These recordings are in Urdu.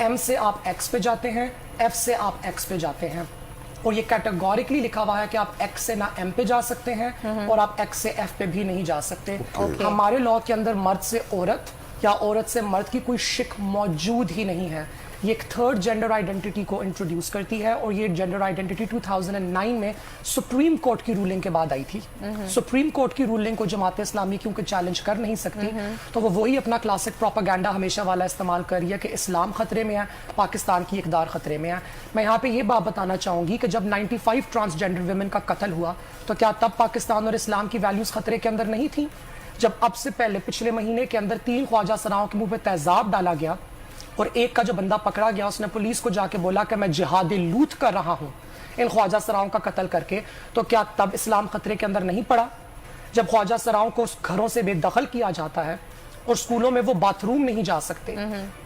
M سے آپ X پہ جاتے ہیں, F سے آپ X پہ جاتے ہیں, اور یہ کیٹیگوریکلی لکھا ہوا ہے کہ آپ X سے نہ M پہ جا سکتے ہیں اور آپ X سے F پہ بھی نہیں جا سکتے. ہمارے لاء کے اندر مرد سے عورت یا عورت سے مرد کی کوئی شک موجود ہی نہیں ہے. یہ ایک تھرڈ جینڈر آئیڈینٹی کو انٹروڈیوس کرتی ہے, اور یہ جینڈر آئیڈینٹی 2009 میں سپریم کورٹ کی رولنگ کے بعد آئی تھی. سپریم کورٹ کی رولنگ کو جماعت اسلامی کیونکہ چیلنج کر نہیں سکتی, تو وہ وہی اپنا کلاسک پروپیگنڈا ہمیشہ والا استعمال کر رہی ہے کہ اسلام خطرے میں ہے, پاکستان کی اقدار خطرے میں ہے. میں یہاں پہ یہ بات بتانا چاہوں گی کہ جب 95 ٹرانسجینڈر ویمن کا قتل ہوا تو کیا تب پاکستان اور اسلام کی ویلیوز خطرے کے اندر نہیں تھیں؟ جب اب سے پہلے پچھلے مہینے کے اندر 3 خواجہ سراؤں کے منہ پہ تیزاب ڈالا گیا اور ایک کا جو بندہ پکڑا گیا اس نے پولیس کو جا کے بولا کہ میں جہاد لوٹ کر رہا ہوں ان خواجہ سراؤں کا قتل کر کے, تو کیا تب اسلام خطرے کے اندر نہیں پڑا؟ جب خواجہ سراؤں کو گھروں سے بے دخل کیا جاتا ہے اور سکولوں میں وہ باتھ روم نہیں جا سکتے,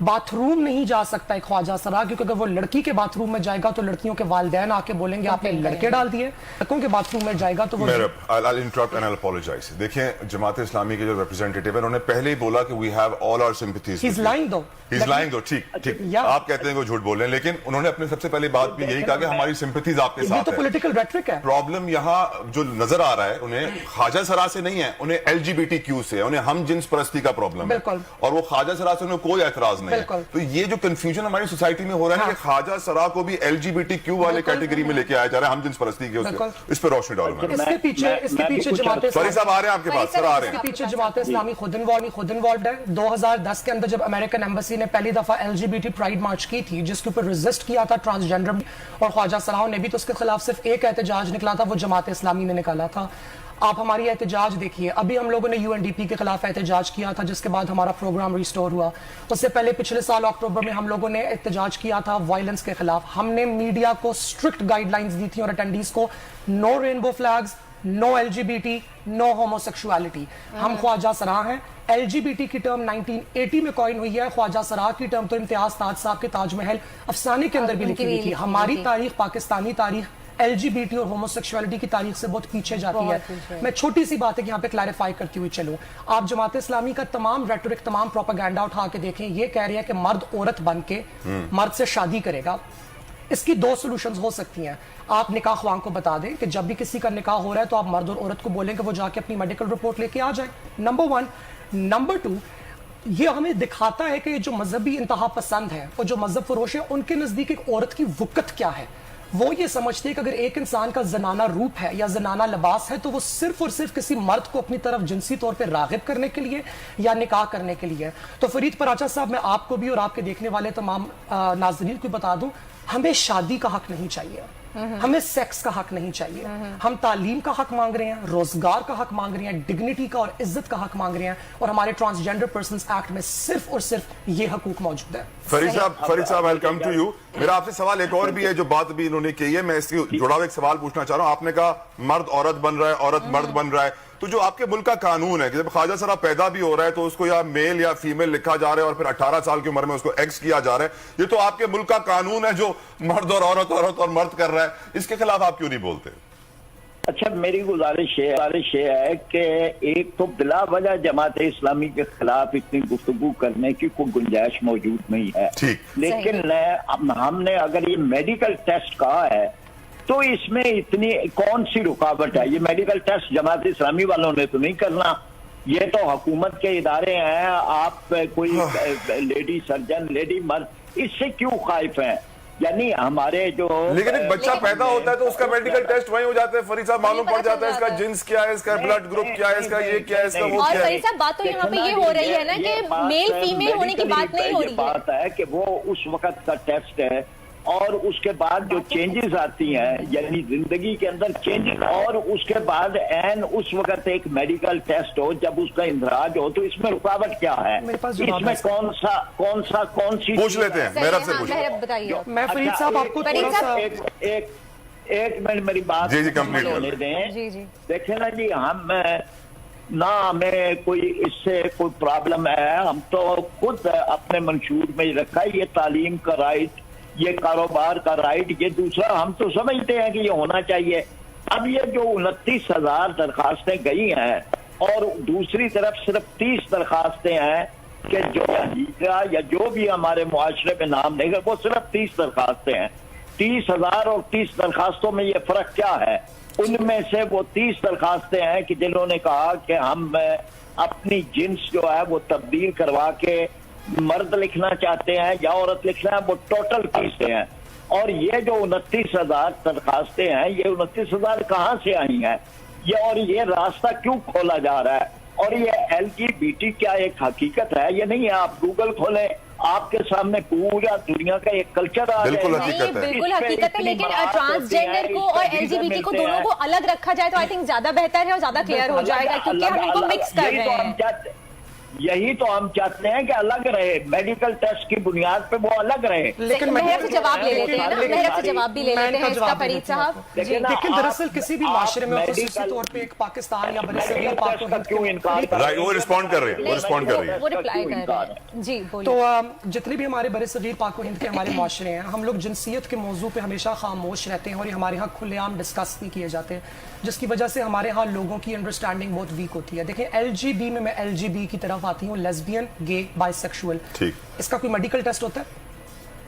باتھ روم نہیں جا سکتا ایک خواجہ سرا, کیونکہ اگر وہ لڑکی کے باتھ روم میں جائے گا تو لڑکیوں کے والدین آ کے بولیں گے آپ نے لڑکے ڈال دیے, لڑکوں کے باتھ روم میں جائے گا تو وہ I'll interrupt and I'll apologize. دیکھیں جماعت اسلامی کے جو ریپرزینٹیٹیو ہیں انہوں نے پہلے ہی بولا کہ we have all our sympathies. He's lying though. He's lying though. ٹھیک آپ کہتے ہیں کہ وہ جھوٹ بول رہے ہیں, لیکن انہوں نے اپنے سب سے پہلی بات بھی یہی کہا کہ ہماری سمپتھیز آپ کے ساتھ ہے. یہ تو پولیٹیکل ریٹرک ہے. پرابلم یہاں جو نظر آ رہا ہے انہیں خواجہ سرا سے نہیں ہے, انہیں LGBTQ سے, انہیں ہم جنس پرستی کا پرابلم ہے, اور وہ خواجہ سرا سے انہیں کوئی اعتراض نہیں ہے. تو یہ جو کنفیوژن ہماری سوسائٹی میں ہو رہا ہے کہ خواجہ سرا کو بھی LGBTQ والے کیٹیگری میں لے کے آیا جا رہا ہے, ہم جنس پرستی کے, اس پہ روشنی ڈالو. اس کے پیچھے جماعت سوری صاحب آ رہے ہیں آپ کے پاس, سر آ رہے ہیں. اس کے پیچھے جماعت اسلامی خود انوالوڈ ہے. 2010 کے اندر جب امریکن ایمبیسی نے پہلی دفعہ LGBT پرائیڈ مارچ کی تھی جس کے اوپر ریزسٹ کیا تھا ٹرانسجینڈر اور خواجہ سراؤں نے بھی, تو اس کے خلاف صرف ایک احتجاج نکلا تھا, وہ جماعت اسلامی نے نکالا تھا. آپ ہماری احتجاج دیکھیے, ابھی ہم لوگوں نے UNDP کے خلاف احتجاج کیا تھا جس کے بعد ہمارا پروگرام ریسٹور ہوا. اس سے پہلے پچھلے سال اکتوبر میں ہم لوگوں نے احتجاج کیا تھا وائلنس کے خلاف. ہم نے میڈیا کو اسٹرکٹ گائیڈ لائنز دی تھی اور اٹینڈیز کو, نو رینبو فلیگز, نو LGBT, نو ہوموسیکشوالٹی. ہم خواجہ سرا ہیں. LGBT کی ٹرم 1980 میں کوائن ہوئی ہے, خواجہ سرا کی ٹرم تو امتیاز تاج صاحب کے تاج محل افسانے کے اندر بھی لکھی ہوئی تھی. ہماری تاریخ, پاکستانی تاریخ LGBT اور ہوموسیکشوالٹی کی تاریخ سے بہت پیچھے جاتی ہے. میں چھوٹی سی بات ہے کہ یہاں پہ کلیریفائی کرتی ہوئی چلوں. آپ جماعت اسلامی کا تمام ریٹورک, تمام پروپیگنڈا اٹھا کے دیکھیں, یہ کہہ رہے ہیں کہ مرد عورت بن کے مرد سے شادی کرے گا. اس کی 2 سولوشنز ہو سکتی ہیں. آپ نکاح خواہاں کو بتا دیں کہ جب بھی کسی کا نکاح ہو رہا ہے تو آپ مرد اور عورت کو بولیں کہ وہ جا کے اپنی میڈیکل رپورٹ لے کے آ جائیں. نمبر 1. نمبر 2, یہ ہمیں دکھاتا ہے کہ یہ جو مذہبی انتہا پسند ہے اور جو مذہب فروش ہے ان کے نزدیک ایک عورت کی وقت کیا ہے. وہ یہ سمجھتے ہیں کہ اگر ایک انسان کا زنانہ روپ ہے یا زنانہ لباس ہے تو وہ صرف اور صرف کسی مرد کو اپنی طرف جنسی طور پہ راغب کرنے کے لیے یا نکاح کرنے کے لیے. تو فرید پراچا صاحب, میں آپ کو بھی اور آپ کے دیکھنے والے تمام ناظرین کو بتا دوں, ہمیں شادی کا حق نہیں چاہیے, ہمیں سیکس کا حق نہیں چاہیے. ہم تعلیم کا حق مانگ رہے ہیں, روزگار کا حق مانگ رہے ہیں, ڈگنیٹی کا اور عزت کا حق مانگ رہے ہیں, اور ہمارے ٹرانسجینڈر پرسنز ایکٹ میں صرف اور صرف یہ حقوق موجود ہے. فرید صاحب ویلکم ٹو یو. میرا آپ سے سوال ایک اور بھی ہے جو بات بھی انہوں نے کی ہے, میں اس کی جڑا ہوا ایک سوال پوچھنا چاہ رہا ہوں. آپ نے کہا مرد عورت بن رہا ہے, عورت مرد بن رہا ہے, تو جو آپ کے ملک کا قانون ہے کہ جب خواجہ سرا پیدا بھی ہو رہا ہے تو اس کو یا میل یا فیمیل لکھا جا رہا ہے اور پھر 18 سال کی عمر میں اس کو ایکس کیا جا رہا ہے, یہ تو آپ کے ملک کا قانون ہے جو مرد اور عورت, عورت اور مرد کر رہا ہے, اس کے خلاف آپ کیوں نہیں بولتے؟ اچھا, میری گزارش یہ ہے کہ ایک تو بلا وجہ جماعت اسلامی کے خلاف اتنی گفتگو کرنے کی کوئی گنجائش موجود نہیں ہے. لیکن ہم نے اگر یہ میڈیکل ٹیسٹ کہا ہے تو اس میں اتنی کون سی رکاوٹ ہے؟ یہ میڈیکل ٹیسٹ جماعت اسلامی والوں نے تو نہیں کرنا, یہ تو حکومت کے ادارے ہیں. آپ کوئی لیڈی سرجن, لیڈی مرد, اس سے کیوں خائف ہیں؟ یعنی ہمارے جو لیکن ایک بچہ پیدا ہوتا ہے تو اس کا میڈیکل ٹیسٹ وہیں ہو جاتا ہے فرید صاحب, معلوم پڑ جاتا ہے اس کا جنس کیا ہے, اس کا بلڈ گروپ کیا ہے, اس کا یہ کیا ہے, اس کا وہ کیا ہے. اور فرید صاحب بات تو یہاں پہ یہ ہو رہی ہے نا کہ میل فیمیل ہونے کی بات نہیں ہو رہی ہے. بات ہے کہ وہ اس وقت کا ٹیسٹ ہے اور اس کے بعد جو چینجز آتی ہیں, یعنی زندگی کے اندر چینجز, اور اس کے بعد اس وقت ایک میڈیکل ٹیسٹ ہو جب اس کا اندراج ہو, تو اس میں رکاوٹ کیا ہے؟ اس میں کون سی پوچھ لیتے ہیں, محرب سے پوچھیں. بتائیے. میں فرید صاحب آپ کو ایک منٹ میری بات ہونے دیں. دیکھیں نا جی, ہم نہ ہمیں کوئی اس سے کوئی پرابلم ہے, ہم تو خود اپنے منشور میں رکھا ہے یہ تعلیم کا رائٹ, یہ کاروبار کا رائٹ, یہ دوسرا ہم تو سمجھتے ہیں کہ یہ ہونا چاہیے. اب یہ جو 29,000 درخواستیں گئی ہیں اور دوسری طرف صرف 30 درخواستیں ہیں کہ جو ہجرا یا جو بھی ہمارے معاشرے میں نام لے گا وہ صرف 30 درخواستیں ہیں. 30,000 اور 30 درخواستوں میں یہ فرق کیا ہے؟ ان میں سے وہ 30 درخواستیں ہیں کہ جنہوں نے کہا کہ ہم اپنی جنس جو ہے وہ تبدیل کروا کے مرد لکھنا چاہتے ہیں یا عورت لکھنا ہے، وہ ٹوٹل 30 ہیں. اور یہ جو 29,000 درخواستیں ہیں، یہ 29,000 کہاں سے آئی ہیں؟ اور یہ راستہ کیوں کھولا جا رہا ہے؟ اور یہ LGBT کیا ایک حقیقت ہے؟ یہ نہیں ہے. آپ گوگل کھولیں، آپ کے سامنے پورا دنیا کا ایک کلچر آ جائے. بالکل حقیقت ہے. بالکل حقیقت ہے، لیکن ٹرانسجینڈر کو اور LGBT کو دونوں کو الگ رکھا جائے تو آئی تھنک زیادہ بہتر ہے اور زیادہ کلیئر ہو جائے گا، کیونکہ ہم ان کو مکس کر رہے ہیں. یہی تو ہم چاہتے ہیں کہ الگ رہے، میڈیکل ٹیسٹ کی بنیاد پہ وہ الگ رہے. لیکن محرب سے جواب لے لیتے ہیں نا، محرب سے جواب بھی لے لیتے ہیں اس کا فرید صاحب. لیکن دراصل کسی بھی معاشرے میں خصوصی طور پہ ایک پاکستان یا برصغیر پاک و ہند کیوں انکار کر رہے ہیں؟ وہ رسپونڈ کر رہے ہیں، وہ رپلائی کر رہے ہیں. جی بولیے. تو جتنے بھی ہمارے برصغیر پاک و ہند کے ہمارے معاشرے ہیں، ہم لوگ جنسیت کے موضوع پہ ہمیشہ خاموش رہتے ہیں اور یہ ہمارے ہاں کھلے عام ڈسکس نہیں کیے جاتے، جس کی وجہ سے ہمارے ہاں لوگوں کی انڈرسٹینڈنگ بہت ویک ہوتی ہے. دیکھیں LGB میں LGB کی طرف آتی ہوں، لیزبین، گے، بائی سیکشول. اس کا کوئی میڈیکل ٹیسٹ ہوتا ہے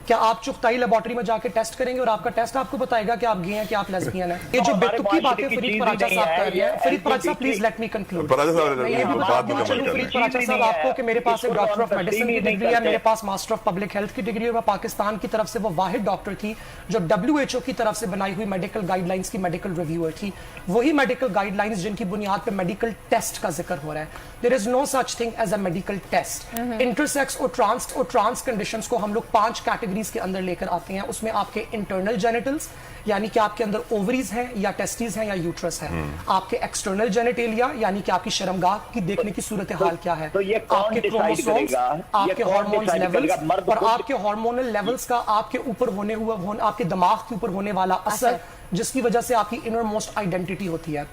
کیا؟ آپ چغتائی لیبارٹری میں جا کے ٹیسٹ کریں گے اور آپ کا ٹیسٹ آپ کو بتائے گا کہ آپ گے ہیں کہ آپ لیزبین ہیں؟ یہ جو بے تکی باتیں فرید پراچا صاحب کر رہے ہیں. فرید پراچا صاحب پلیز لیٹ می کنکلوڈ. میں یہ بھی بتا دوں چلوں فرید پراچا صاحب آپ کو کہ میرے پاس ایک ڈاکٹر آف میڈیسن کی ڈگری ہے، میرے پاس ماسٹر آف پبلک ہیلتھ کی ڈگری ہے. میں پاکستان کی طرف سے وہ واحد ڈاکٹر تھی جو WHO کی طرف سے بنائی ہوئی میڈیکل گائیڈ لائنس کی میڈیکل ریویور تھی. وہی میڈیکل گائیڈ لائنس جن کی بنیاد پہ میڈیکل ٹیسٹ کا ذکر ہو رہا ہے. There is no such thing as a medical test. Intersex اور ٹرانس کنڈیشنز کو ہم لوگ 5 کیٹیگریز کے اندر لے کر آتے ہیں. اس میں آپ کے انٹرنل جینیٹلز یعنی کہ آپ کے اندر اووریز ہیں یا ٹیسٹیز ہیں یا یوٹرس ہے. آپ کے ایکسٹرنل جینیٹیلیا یعنی کہ آپ کی شرمگاہ کی دیکھنے کی صورتحال کیا ہے. آپ کے کروموسومز، آپ کے ہارمونز لیولز اور آپ کے ہارمونل لیولز کا آپ کے اوپر ہونے ہوا آپ کے دماغ کے اوپر ہونے والا اثر، جس کی وجہ سے آپ کی انر موسٹ آئیڈینٹی ہوتی ہے.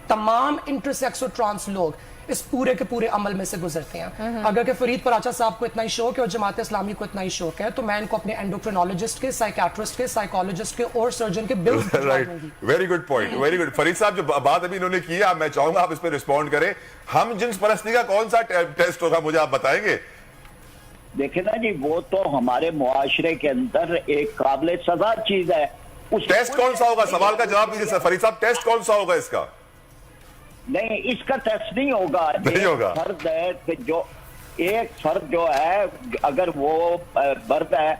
تمام انٹرسیکس اور ٹرانس لوگ اس پورے کے پورے عمل میں سے گزرتے ہیں. اگر کہ فرید پراچا صاحب کو اتنا ہی شوق ہے اور جماعت اسلامی کو اتنا ہی شوق ہے تو میں ان کو اپنے اینڈوکرینالوجسٹ کے، سائیکیاٹرسٹ کے، سائیکالوجسٹ کے اور سرجن کے bills right. Very good point, very good. Farid صاحب جو بات ابھی انہوں نے کی ہے میں چاہوں گا آپ اس پہ رسپونڈ کریں. ہم جنس پرستی کا کون سا ٹیسٹ ہوگا مجھے آپ بتائیں گے؟ دیکھیں نا جی، وہ تو ہمارے معاشرے کے اندر ایک قابل سزا چیز ہے. ٹیسٹ کون سا ہوگا؟ سوال کا جواب دیجیے فرید صاحب. ٹیسٹ کون سا ہوگا اس کا؟ نہیں، اس کا ٹیسٹ نہیں ہوگا. فرد ہے کہ جو ایک فرد جو ہے اگر وہ مرد ہے،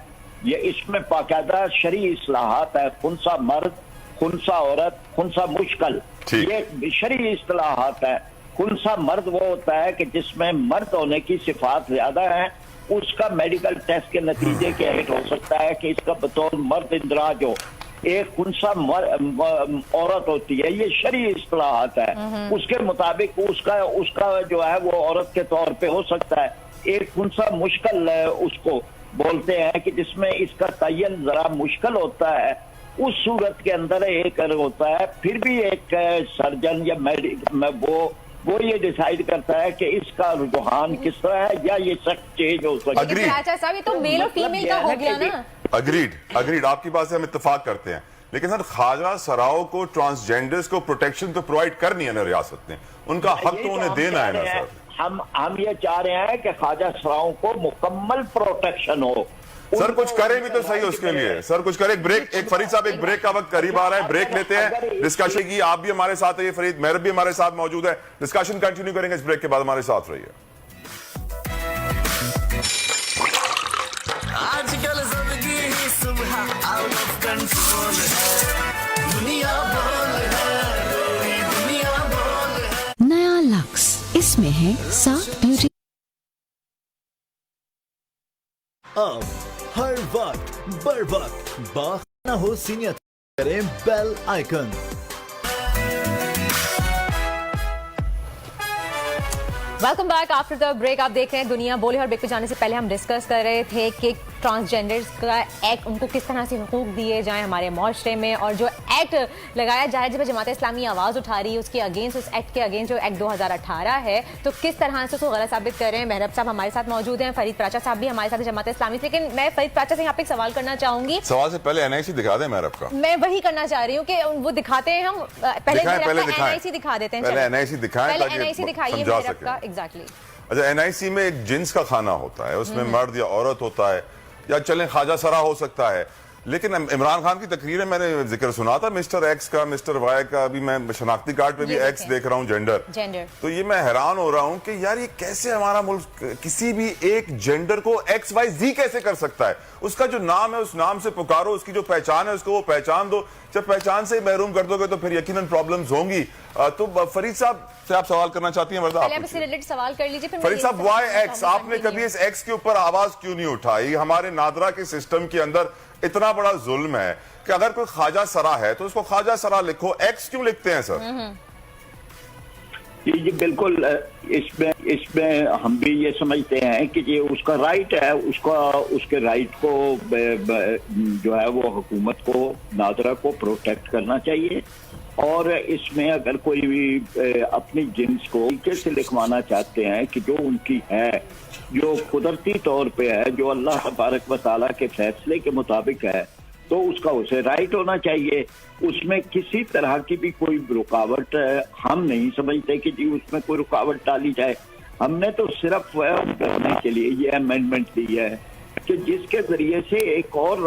یہ اس میں باقاعدہ شرعی اصطلاحات ہے. خنثی مرد، خنثی عورت، خنثی مشکل، یہ شرعی اصطلاحات ہے. خنثی مرد وہ ہوتا ہے کہ جس میں مرد ہونے کی صفات زیادہ ہیں. اس کا میڈیکل ٹیسٹ کے نتیجے کے ہیٹ ہو سکتا ہے کہ اس کا بطور مرد اندراج ہو. ایک خنثی عورت ہوتی ہے، یہ شرعی اصطلاحات ہے. اس کے مطابق اس کا جو ہے وہ عورت کے طور پہ ہو سکتا ہے. ایک خنثی مشکل اس کو بولتے ہیں کہ جس میں اس کا تعین ذرا مشکل ہوتا ہے. اس صورت کے اندر ایک ہوتا ہے، پھر بھی ایک سرجن یا وہ یہ ڈیسائیڈ کرتا ہے کہ اس کا رجحان کس طرح ہے یا یہ سخت چینج ہو سکتا ہے. صاحب یہ تو میل اور فیمیل کا ہو گیا نا. اگریڈ آپ کی بات سے ہم اتفاق کرتے ہیں، لیکن سر خواجہ سراؤ کو ٹرانسجینڈرز کو پروٹیکشن تو پرووائڈ کرنی ہے نا ریاست نے، ان کا حق تو انہیں دینا ہے نا سر. ہم یہ چاہ رہے ہیں کہ خواجہ سراؤ کو مکمل پروٹیکشن ہو. سر کچھ کریں بھی تو صحیح اس کے لیے. سر کچھ کریں. ایک فرید صاحب ایک بریک کا وقت قریب آ رہا ہے، بریک لیتے ہیں. ڈسکشن کی آپ بھی ہمارے ساتھ ہے، فرید محرب بھی ہمارے ساتھ موجود ہے. ڈسکشن کنٹینیو کریں گے اس بریک کے بعد. ہمارے ساتھ رہیے. آج کل زندگی ہی صبح آؤٹ آف کنٹرول ہے، دنیا بول ہے، دنیا بول ہے. نیا لکس، اس میں ہے 7 بیوٹی. اب ہر وقت بر وقت باخبر ہو سینئر کریں bell icon. Welcome back after the break. آپ دیکھ رہے ہیں دنیا بولے، اور بریک پہ جانے سے پہلے ہم ڈسکس کر رہے تھے کہ ٹرانسجینڈرز کا ایکٹ ان کو کس طرح سے حقوق دیے جائیں ہمارے معاشرے میں، اور جو ایکٹ لگایا جا رہا ہے جب جماعت اسلامی آواز اٹھا رہی ہے اس کے اگینسٹ، اس ایکٹ کے اگینسٹ جو ایکٹ 2018 ہے، تو کس طرح سے اس کو غلط ثابت کر رہے ہیں. محرب صاحب ہمارے ساتھ موجود ہیں، فرید پراچا صاحب بھی ہمارے ساتھ جماعت اسلامی. لیکن میں فرید پراچا سے یہاں پہ ایک سوال کرنا چاہوں گی. سوال سے پہلے NIC دکھا دیں محرب کا. میں وہی کرنا چاہ رہی ہوں کہ وہ دکھاتے ہیں، ہم پہلے NIC دکھا دیتے ہیں. پہلے NIC دکھائیں پہلے NIC دکھائیے محرب کا. ایگزیکٹلی اچھا NIC میں ایک جنس کا کھانا ہوتا ہے, اس میں مرد یا عورت ہوتا ہے, یا چلیں خواجہ سرا ہو سکتا ہے, لیکن عمران خان کی تقریر میں نے ذکر سنا تھا مسٹر ایکس کا, مسٹر وائی کا, ابھی میں شناختی کارڈ پہ بھی ایکس دیکھ رہا ہوں, جینڈر. تو یہ میں حیران ہو رہا ہوں کہ یار یہ کیسے ہمارا ملک کسی بھی ایک جینڈر کو XYZ کیسے کر سکتا ہے؟ اس کا جو نام ہے اس نام سے پکارو, اس کی جو پہچان ہے اس کو وہ پہچان دو. جب پہچان سے محروم کر دو گے تو پھر یقیناً پرابلمز ہوں گی. تو فرید صاحب سے آپ سوال کرنا چاہتی ہیں؟ پہلے آپ اس سے ریلیٹڈ سوال کر لیجیے. فرید صاحب, وائی ایکس؟ آپ نے کبھی اس ایکس کے اوپر آواز کیوں نہیں اٹھائی؟ ہمارے نادرا کے سسٹم کے اندر اتنا بڑا ظلم ہے کہ اگر کوئی خواجہ سرا ہے تو اس کو خواجہ سرا لکھو, ایکس کیوں لکھتے ہیں سر؟ جی بالکل, اس میں ہم بھی یہ سمجھتے ہیں کہ یہ اس کا رائٹ ہے, اس کے رائٹ کو جو ہے وہ حکومت کو, نادرا کو پروٹیکٹ کرنا چاہیے. اور اس میں اگر کوئی بھی اپنی جنس کو کیسے لکھوانا چاہتے ہیں کہ جو ان کی ہے, جو قدرتی طور پہ ہے, جو اللہ تبارک و تعالیٰ کے فیصلے کے مطابق ہے, تو اس کا اسے رائٹ ہونا چاہیے. اس میں کسی طرح کی بھی کوئی رکاوٹ ہم نہیں سمجھتے کہ جی اس میں کوئی رکاوٹ ڈالی جائے. ہم نے تو صرف کرنے کے لیے یہ امینڈمنٹ دی ہے کہ جس کے ذریعے سے ایک اور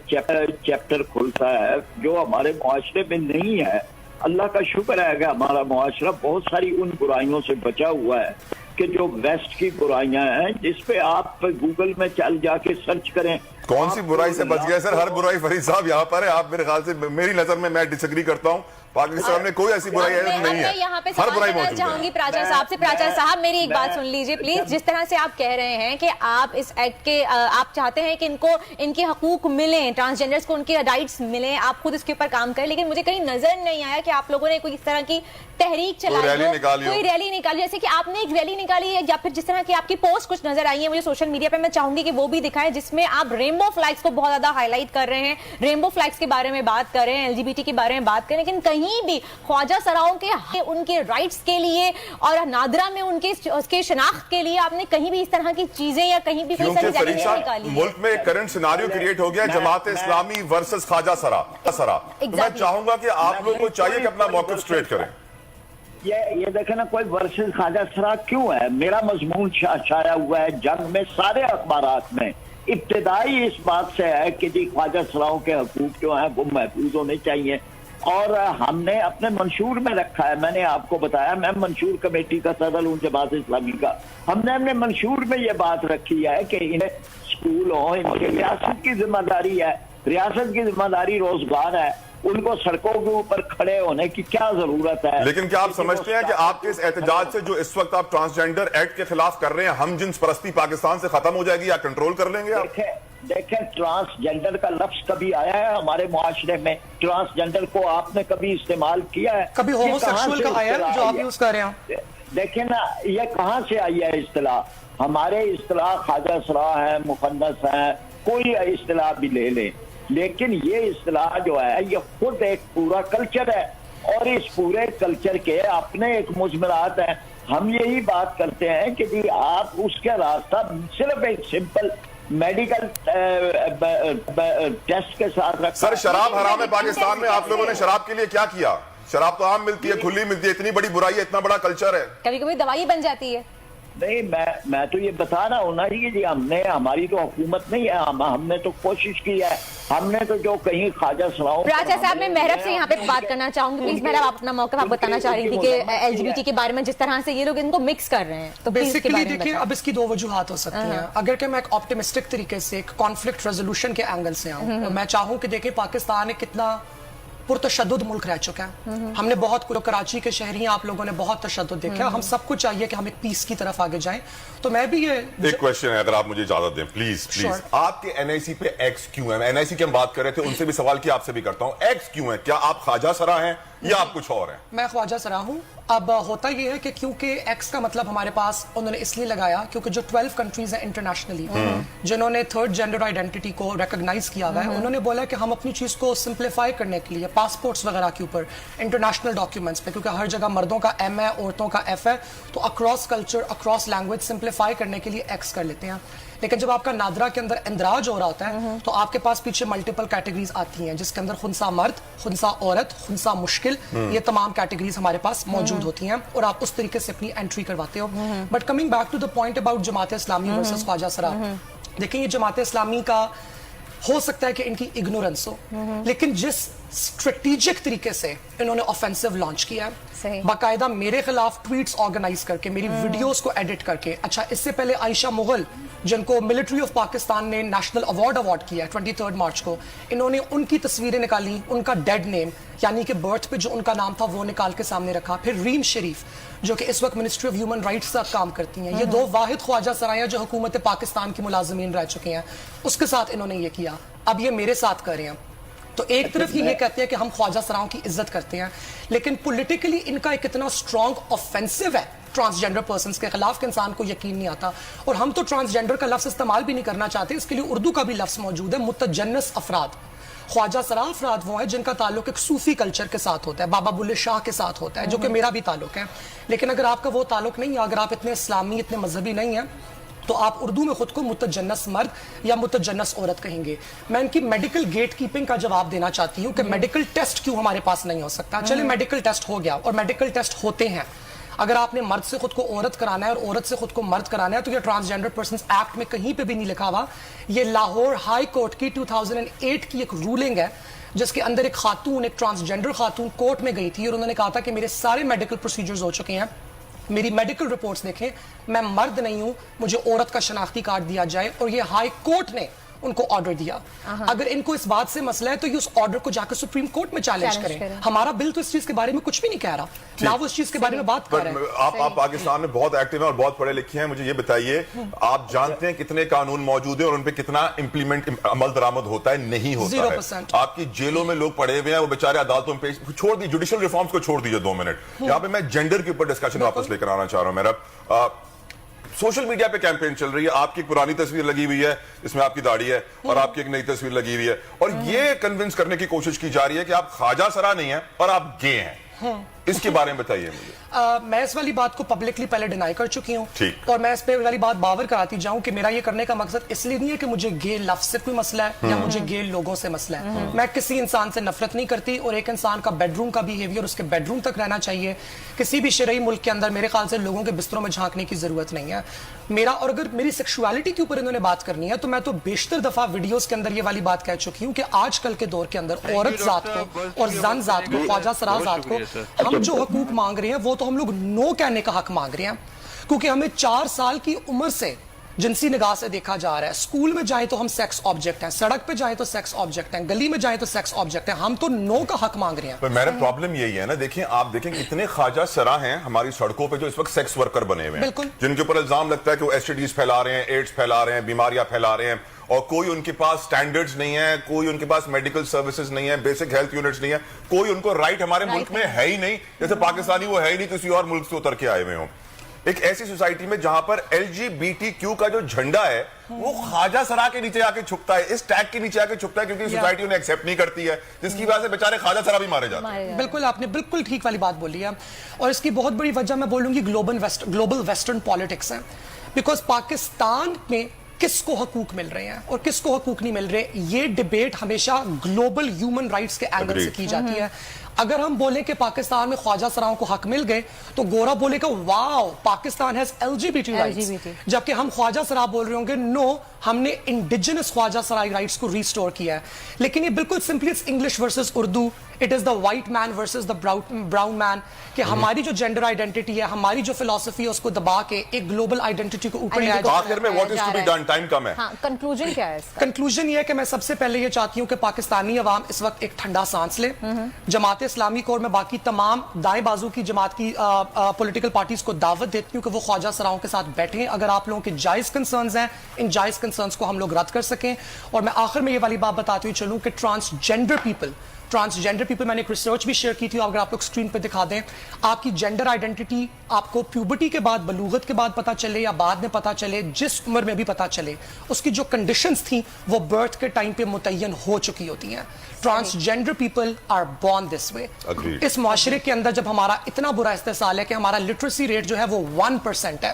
چیپٹر کھلتا ہے جو ہمارے معاشرے میں نہیں ہے. اللہ کا شکر ہے کہ ہمارا معاشرہ بہت ساری ان برائیوں سے بچا ہوا ہے کہ جو ویسٹ کی برائیاں ہیں, جس پہ آپ گوگل میں چل جا کے سرچ کریں. کون سی برائی سے بچ گیا سر؟ ہر برائی فرید صاحب یہاں پر ہے. آپ میرے خیال سے, میری نظر میں ڈس ایگری کرتا ہوں, پاکستان میں کوئی ایسی برائی نہیں ہے, یہاں پہ ہر برائی سوال موجود چاہوں گی ہے. پراچار صاحب سے. پراچار صاحب میری ایک بات سن لیجئے پلیز. جس طرح سے آپ کہہ رہے ہیں کہ آپ اس ایکٹ کے آپ چاہتے ہیں کہ ان کے حقوق ملیں, ٹرانسجینڈرز کو ان کے رائٹس ملیں, آپ خود اس کے اوپر کام کریں, لیکن مجھے کہیں نظر نہیں آیا کہ آپ لوگوں نے کوئی اس طرح کی تحریک چلائی, کوئی ریلی نکالی. جیسے کہ آپ نے ایک ریلی نکالی ہے, یا پھر جس طرح کی آپ کی پوسٹ کچھ نظر آئی ہے مجھے سوشل میڈیا پہ, میں چاہوں گی کہ وہ بھی دکھائیں, جس میں آپ رینبو فلیگز کو بہت زیادہ ہائی لائٹ کر رہے ہیں, رینبو فلیگز کے بارے میں بات کر رہے ہیں, LGBT کے بارے میں بات کر رہے ہیں, لیکن کہیں بھی خواجہ سراؤں کے ان کے رائٹس کے لیے اور نادرا میں ان کے شناخت کے لیے آپ نے کہیں بھی اس طرح کی چیزیں یا کہیں بھی کوئی ساری ریلی نہیں نکالی. ملک میں کرنٹ سیناریو کریٹ ہو گیا جماعت اسلامی ورسز خواجہ سرا. میں چاہوں گا کہ آپ لوگوں کو چاہیے کہ اپنا موقف اسٹریٹ کریں. یہ دیکھیں نا, کوئی ورسز خواجہ سرا کیوں ہے؟ میرا مضمون شائع ہوا ہے جنگ میں سارے اخبارات میں. ابتدائی اس بات سے ہے کہ جی خواجہ سراؤں کے حقوق جو ہیں وہ محفوظ ہونے چاہیے, اور ہم نے اپنے منشور میں رکھا ہے. میں نے آپ کو بتایا میں منشور کمیٹی کا صدر ہوں جماعت اسلامی کا. ہم نے اپنے منشور میں یہ بات رکھی ہے کہ انہیں اسکول ہوں, ان کی ریاست کی ذمہ داری ہے, ریاست کی ذمہ داری روزگار ہے, ان کو سڑکوں کے اوپر کھڑے ہونے کی کیا ضرورت ہے. لیکن کیا آپ سمجھتے ہیں کہ آپ کے اس احتجاج سے جو اس وقت آپ ٹرانسجینڈر ایکٹ کے خلاف کر رہے ہیں, ہم جنس پرستی پاکستان سے ختم ہو جائے گی یا کنٹرول کر لیں گے آپ؟ دیکھیں ٹرانسجینڈر کا لفظ کبھی آیا ہے ہمارے معاشرے میں؟ ٹرانسجینڈر کو آپ نے کبھی استعمال کیا ہے؟ کبھی ہومو سیکشول کا آیا ہے جو آپ یوز کر رہے ہیں؟ دیکھیں نا, یہ کہاں سے آئی ہے اصطلاح؟ ہمارے اصطلاح خواجہ سرا ہے, مخنث ہے, کوئی اصطلاح بھی لے لیں, لیکن یہ اصطلاح جو ہے یہ خود ایک پورا کلچر ہے, اور اس پورے کلچر کے اپنے ایک مضمرات ہیں. ہم یہی بات کرتے ہیں کہ جی آپ اس کے راستہ صرف ایک سمپل میڈیکل ٹیسٹ کے ساتھ رکھا. سر شراب حرام ہے پاکستان میں, آپ لوگوں نے شراب کے لیے کیا کیا؟ شراب تو عام ملتی ہے, کھلی ملتی ہے, اتنی بڑی برائی ہے, اتنا بڑا کلچر ہے, کبھی کبھی دوائی بن جاتی ہے. نہیں, میں تو یہ بتا رہا ہوں نا جی, ہماری تو حکومت نہیں ہے, ہم نے تو کوشش کی ہے, ہم نے تو جو کہیں خواجہ سراؤں. راجہ صاحب میں محرب سے یہاں پہ بات کرنا چاہوں گی پلیز. محرب آپ اپنا موقف آپ بتانا چاہ رہی تھی کہ LGBT کے بارے میں جس طرح سے یہ لوگ ان کو مکس کر رہے ہیں, تو بیسیکلی دیکھیں اب اس کی دو وجوہات ہو سکتی ہیں. اگر کہ میں ایک آپٹیمسٹک طریقے سے ایک کانفلکٹ ریزولوشن کے اینگل سے آؤں, میں چاہوں کہ دیکھیں پاکستان ایک کتنا پرتشدد ملک رہ چکا ہے. ہم نے بہت کراچی کے شہری ہیں, آپ لوگوں نے بہت تشدد دیکھا, ہم سب کو چاہیے کہ ہم ایک پیس کی طرف آگے جائیں. تو میں بھی یہ ایک کوشچن ہے, اگر آپ مجھے اجازت دیں پلیز. آپ کے NIC پہ ایکس کیوں ہے؟ NIC کی ہم بات کر رہے تھے, ان سے بھی سوال کیا آپ سے بھی کرتا ہوں, ایکس کیوں ہے؟ کیا آپ خواجہ سرا ہیں یا آپ کچھ اور ہیں؟ میں خواجہ سرا ہوں. اب ہوتا یہ ہے کہ کیونکہ ایکس کا مطلب ہمارے پاس انہوں نے اس لیے لگایا کیونکہ جو 12 کنٹریز ہیں انٹرنیشنلی جنہوں نے تھرڈ جینڈر آئیڈینٹی کو ریکگنائز کیا ہوا ہے, انہوں نے بولا کہ ہم اپنی چیز کو سمپلیفائی کرنے کے لیے پاسپورٹس وغیرہ کے اوپر, انٹرنیشنل ڈاکیومنٹس پہ, کیونکہ ہر جگہ مردوں کا M ہے, عورتوں کا F ہے, تو across culture across language simplify کرنے کے لیے ایکس کر لیتے ہیں. لیکن جب آپ کا نادرا کے اندر اندراج ہو رہا ہوتا ہے تو آپ کے پاس پیچھے ملٹیپل کیٹیگریز آتی ہیں جس کے اندر خنثی مرد، خنثی عورت، خنثی مشکل، یہ تمام کیٹیگریز ہمارے پاس موجود ہوتی ہیں اور آپ اس طریقے سے اپنی انٹری کرواتے ہو. But coming back to the point about Jamaat Islami versus خواجہ سرا، دیکھیں یہ جماعت اسلامی کا ہو سکتا ہے کہ ان کی اگنورنس ہو، لیکن جس اسٹریٹیجک طریقے سے انہوں نے آفینسو لانچ کیا ہے، باقاعدہ میرے خلاف ٹویٹس آرگنائز کر کے، میری ویڈیوز کو ایڈٹ کر کے، اچھا اس سے پہلے عائشہ مغل جن کو ملٹری آف پاکستان نے نیشنل اوارڈ کیا 23 مارچ کو، انہوں نے ان کی تصویریں نکالی، ان کا ڈیڈ نیم یعنی کہ برتھ پہ جو ان کا نام تھا وہ نکال کے سامنے رکھا. پھر ریم شریف جو کہ اس وقت منسٹری آف ہیومن رائٹس کا کام کرتی ہیں، یہ 2 واحد خواجہ سرایاں جو حکومت پاکستان کی ملازمین رہ چکے ہیں، اس کے ساتھ انہوں نے یہ کیا. اب یہ میرے ساتھ کر رہے ہیں. تو ایک طرف یہ کہتے ہیں کہ ہم خواجہ سراؤں کی عزت کرتے ہیں، لیکن پولیٹیکلی ان کا ایک اتنا اسٹرانگ آفینسو ہے ٹرانسجینڈر پرسنس کے خلاف کہ انسان کو یقین نہیں آتا. اور ہم تو ٹرانسجینڈر کا لفظ استعمال بھی نہیں کرنا چاہتے، اس کے لیے اردو کا بھی لفظ موجود ہے، متجنس افراد. خواجہ سرا افراد وہ ہیں جن کا تعلق ایک صوفی کلچر کے ساتھ ہوتا ہے، بابا بلے شاہ کے ساتھ ہوتا ہے، جو کہ میرا بھی تعلق ہے. لیکن اگر آپ کا وہ تعلق نہیں ہے، اگر آپ اتنے اسلامی، اتنے مذہبی نہیں ہیں، تو آپ اردو میں خود کو متجنس مرد یا متجنس عورت کہیں گے. میں ان کی میڈیکل گیٹ کیپنگ کا جواب دینا چاہتی ہوں کہ میڈیکل ٹیسٹ کیوں ہمارے پاس نہیں ہو سکتا. چلے میڈیکل ٹیسٹ ہو گیا اور میڈیکل ٹیسٹ ہوتے ہیں. اگر آپ نے مرد سے خود کو عورت کرانا ہے اور عورت سے خود کو مرد کرانا ہے تو یہ ٹرانسجینڈر پرسنز ایکٹ میں کہیں پہ بھی نہیں لکھا ہوا. یہ لاہور ہائی کورٹ کی 2008 کی ایک رولنگ ہے جس کے اندر ایک خاتون، ایک ٹرانسجینڈر خاتون کورٹ میں گئی تھی اور انہوں نے کہا تھا کہ میرے سارے میڈیکل پروسیجرز ہو چکے ہیں، میری میڈیکل رپورٹس دیکھیں، میں مرد نہیں ہوں، مجھے عورت کا شناختی کارڈ دیا جائے. اور یہ ہائی کورٹ نے ان کو آرڈر دیا. اگر ان کو اس بات سے مسئلہ ہے تو یہ اس آرڈر کو جا کے سپریم کورٹ میں چیلنج کریں. ہمارا بل تو اس چیز کے بارے میں کچھ بھی نہیں کہہ رہا، نہ وہ اس چیز کے بارے میں بات کر رہے ہیں. آپ پاکستان میں بہت ایکٹیو ہیں اور بہت پڑھے لکھے ہیں. مجھے یہ بتائیے، آپ جانتے ہیں کتنے قانون موجود ہیں اور ان پہ کتنا امپلیمنٹ عمل درآمد ہوتا ہے؟ نہیں ہوتا ہے. 0%. آپ کی جیلوں میں لوگ پڑے ہوئے ہیں، وہ بیچارے عدالتوں میں پیش. چھوڑ دی جوڈیشل ریفارمز کو، چھوڑ دیجیے 2 منٹ. یہاں پہ میں جینڈر کے اوپر ڈسکشن واپس لے کر آنا چاہ رہا ہوں. میرا سوشل میڈیا پہ کیمپین چل رہی ہے، آپ کی ایک پرانی تصویر لگی ہوئی ہے اس میں آپ کی داڑھی ہے اور آپ کی ایک نئی تصویر لگی ہوئی ہے اور یہ کنونس کرنے کی کوشش کی جا رہی ہے کہ آپ خواجہ سرا نہیں ہیں اور آپ گے ہیں. اس کے بارے میں بتائیے مجھے. میں اس والی بات کو پبلکلی پہلے ڈینائی کر چکی ہوں اور میں اس پہ والی بات باور کراتی جاؤں کہ میرا یہ کرنے کا مقصد اس لیے نہیں ہے کہ مجھے گے لفظ سے کوئی مسئلہ ہے یا مجھے گے لوگوں سے مسئلہ ہے. میں کسی انسان سے نفرت نہیں کرتی اور ایک انسان کا بیڈ روم کا بیہیویئر اس کے بیڈ روم تک رہنا چاہیے. کسی بھی شرعی ملک کے اندر میرے خیال سے لوگوں کے بستروں میں جھانکنے کی ضرورت نہیں ہے. میرا اور اگر میری سیکشوالٹی کے اوپر انہوں نے بات کرنی ہے تو میں تو بیشتر دفعہ ویڈیوز کے اندر یہ والی بات کہہ چکی ہوں کہ آج کل کے دور کے اندر عورت ذات کو اور زن ذات کو، خواجہ سرا ذات کو ہم جو حقوق مانگ رہے ہیں وہ تو ہم لوگ نو کہنے کا حق مانگ رہے ہیں. کیونکہ ہمیں 4 سال کی عمر سے جنسی نگاہ سے دیکھا جا رہا ہے. اسکول میں جائیں تو ہم سیکس آبجیکٹ ہیں، سڑک پہ جائیں تو سیکس آبجیکٹ ہیں، گلی میں جائیں تو سیکس آبجیکٹ ہیں. ہم تو نو کا حق مانگ رہے ہیں. میرا پرابلم یہی ہے نا، دیکھیں آپ دیکھیں کتنے خواجہ سرا ہیں ہماری سڑکوں پہ جو اس وقت سیکس ورکر بنے ہوئے ہیں، جن کے اوپر الزام لگتا ہے کہ وہ STDs پھیلا رہے ہیں، ایڈز پھیلا رہے ہیں، بیماریاں پھیلا رہے ہیں اور کوئی ان کے پاس سٹینڈرڈز نہیں ہے، کوئی ان کے پاس میڈیکل سروسز نہیں ہے، بیسک ہیلتھ یونٹس نہیں ہے، کوئی ان کو رائٹ ہمارے ملک میں ہے ہی نہیں. جیسے پاکستانی وہ ہے ہی نہیں، کسی اور ملک سے اتر کے آئے ہوئے ہوں. ایک ایسی سوسائٹی میں جہاں پر LGBTQ کا جو جھنڈا ہے وہ خواجہ سرا کے نیچے آ کے چھپتا ہے، اس ٹیگ کے نیچے آ کے چھپتا ہے کیونکہ سوسائٹی انہیں ایکسیپٹ نہیں کرتی ہے، جس کی وجہ سے بیچارے خواجہ سرا بھی مارے جاتے ہیں. بالکل، آپ نے بالکل ٹھیک والی بات بولی ہے اور اس کی بہت بڑی وجہ میں بولوں گی گلوبل ویسٹرن پالیٹکس ہے. بیکاز پاکستان میں کس کو حقوق مل رہے ہیں اور کس کو حقوق نہیں مل رہے، یہ ڈیبیٹ ہمیشہ گلوبل ہیومن رائٹس کے اینگل سے کی جاتی ہے. اگر ہم بولیں کہ پاکستان میں خواجہ سراؤں کو حق مل گئے تو گورا بولے گا واو پاکستان ہیز LGBT رائٹس، جبکہ ہم خواجہ سرا بول رہے ہوں گے نو، ہم نے انڈیجنس خواجہ سرائی رائٹس کو ریسٹور کیا ہے. لیکن یہ بالکل simply English versus Urdu, it is the white man versus the brown man, کہ ہماری جو جینڈر آئیڈینٹی ہے، ہماری جو فلسفی ہے، اس کو دبا کے ایک گلوبل آئیڈینٹی کو اوپر لے آیا. آخر میں what is to be done, time کم ہے. کنکلوژن کیا ہے؟ کنکلوژن یہ ہے کہ میں سب سے پہلے یہ چاہتی ہوں کہ پاکستانی عوام اس وقت ایک ٹھنڈا سانس لے. جماعت اسلامی کو اور میں باقی تمام دائیں بازو کی جماعت کی پولیٹیکل پارٹیز کو دعوت دیتی ہوں کہ وہ خواجہ سراؤں کے ساتھ بیٹھیں. اگر آپ لوگوں کے جائز کنسرنز ہیں، ان جائز کنسرنز کو ہم لوگ رد کر سکیں. اور میں آخر میں یہ والی بات بتاتی ہوں چلوں کہ ٹرانسجینڈر پیپل میں نے ایک ریسرچ بھی شیئر کی تھی، اگر آپ لوگ اسکرین پہ دکھا دیں، آپ کی جینڈر آئیڈینٹی آپ کو پیوبرٹی کے بعد، بلوغت کے بعد پتا چلے یا بعد میں پتا چلے، جس عمر میں بھی پتا چلے، اس کی جو کنڈیشنز تھیں وہ برتھ کے ٹائم پہ متعین ہو چکی ہوتی ہیں. Transgender people are born this way. اس معاشرے کے اندر جب ہمارا اتنا برا استحصال ہے کہ ہمارا لٹریسی ریٹ جو ہے وہ 1% ہے،